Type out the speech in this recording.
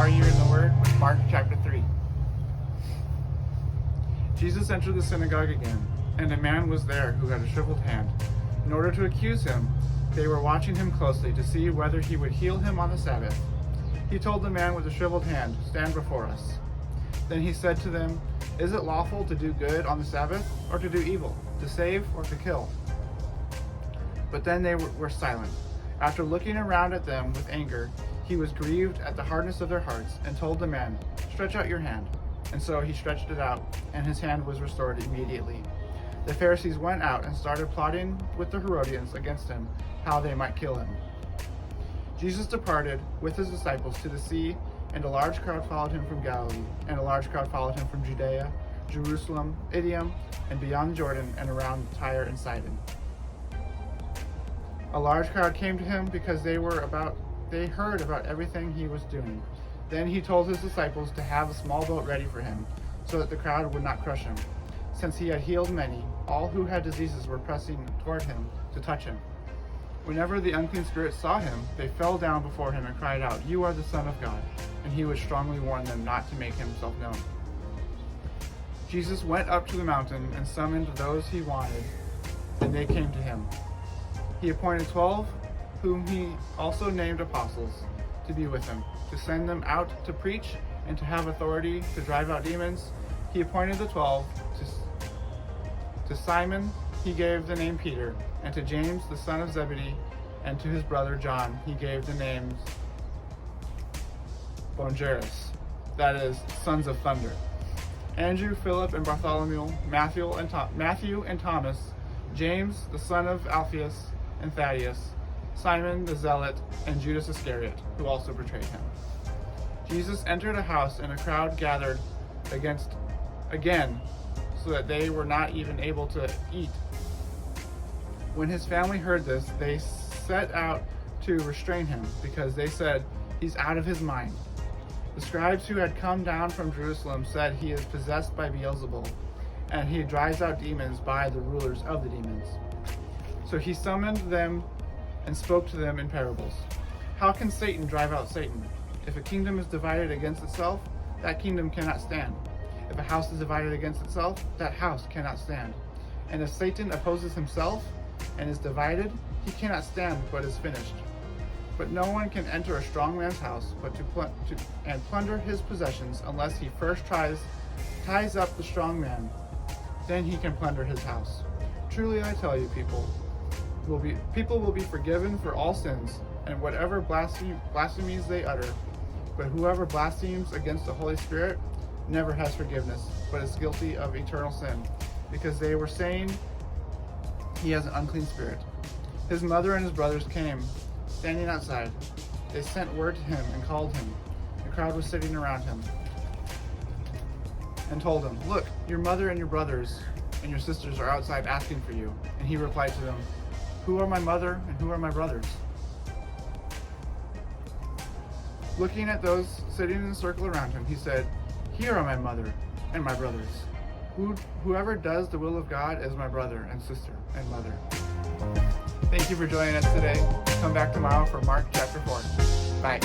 Our Year in the Word with Mark chapter 3. Jesus entered the synagogue again, and a man was there who had a shriveled hand. In order to accuse him, they were watching him closely to see whether he would heal him on the Sabbath. He told the man with the shriveled hand, "Stand before us." Then he said to them, "Is it lawful to do good on the Sabbath, or to do evil, to save or to kill?" But then they were silent. After looking around at them with anger, he was grieved at the hardness of their hearts, and told the man, "Stretch out your hand." And so he stretched it out, and his hand was restored immediately. The Pharisees went out and started plotting with the Herodians against him, how they might kill him. Jesus departed with his disciples to the sea, and a large crowd followed him from Galilee, and a large crowd followed him from Judea, Jerusalem, Idumea, and beyond Jordan, and around Tyre and Sidon. A large crowd came to him because they heard about everything he was doing. Then he told his disciples to have a small boat ready for him, so that the crowd would not crush him. Since he had healed many, all who had diseases were pressing toward him to touch him. Whenever the unclean spirits saw him, they fell down before him and cried out, "You are the Son of God." And he would strongly warn them not to make himself known. Jesus went up to the mountain and summoned those he wanted, and they came to him. He appointed 12, whom he also named apostles, to be with him, to send them out to preach and to have authority to drive out demons. He appointed the 12 to Simon he gave the name Peter, and to James the son of Zebedee, and to his brother John he gave the names Boanerges, that is, sons of thunder. Andrew, Philip, and Bartholomew, Matthew and Thomas, James the son of Alphaeus and Thaddeus, Simon the Zealot, and Judas Iscariot, who also betrayed him. Jesus entered a house, and a crowd gathered again, so that they were not even able to eat. When his family heard this, they set out to restrain him, because they said, "He's out of his mind." The scribes who had come down from Jerusalem said, "He is possessed by Beelzebul, and he drives out demons by the rulers of the demons." So he summoned them and spoke to them in parables. "How can Satan drive out Satan? If a kingdom is divided against itself, that kingdom cannot stand. If a house is divided against itself, that house cannot stand. And if Satan opposes himself and is divided, he cannot stand but is finished. But no one can enter a strong man's house and plunder his possessions unless he first ties up the strong man. Then he can plunder his house. Truly I tell you, people will be forgiven for all sins and whatever blasphemies they utter. But whoever blasphemes against the Holy Spirit never has forgiveness, but is guilty of eternal sin, because they were saying he has an unclean spirit. His mother and his brothers came, standing outside. They sent word to him and called him. The crowd was sitting around him and told him, "Look, your mother and your brothers and your sisters are outside asking for you." And he replied to them, "Who are my mother and who are my brothers?" Looking at those sitting in a circle around him, he said, "Here are my mother and my brothers. Whoever does the will of God is my brother and sister and mother." Thank you for joining us today. Come back tomorrow for Mark chapter 4. Bye.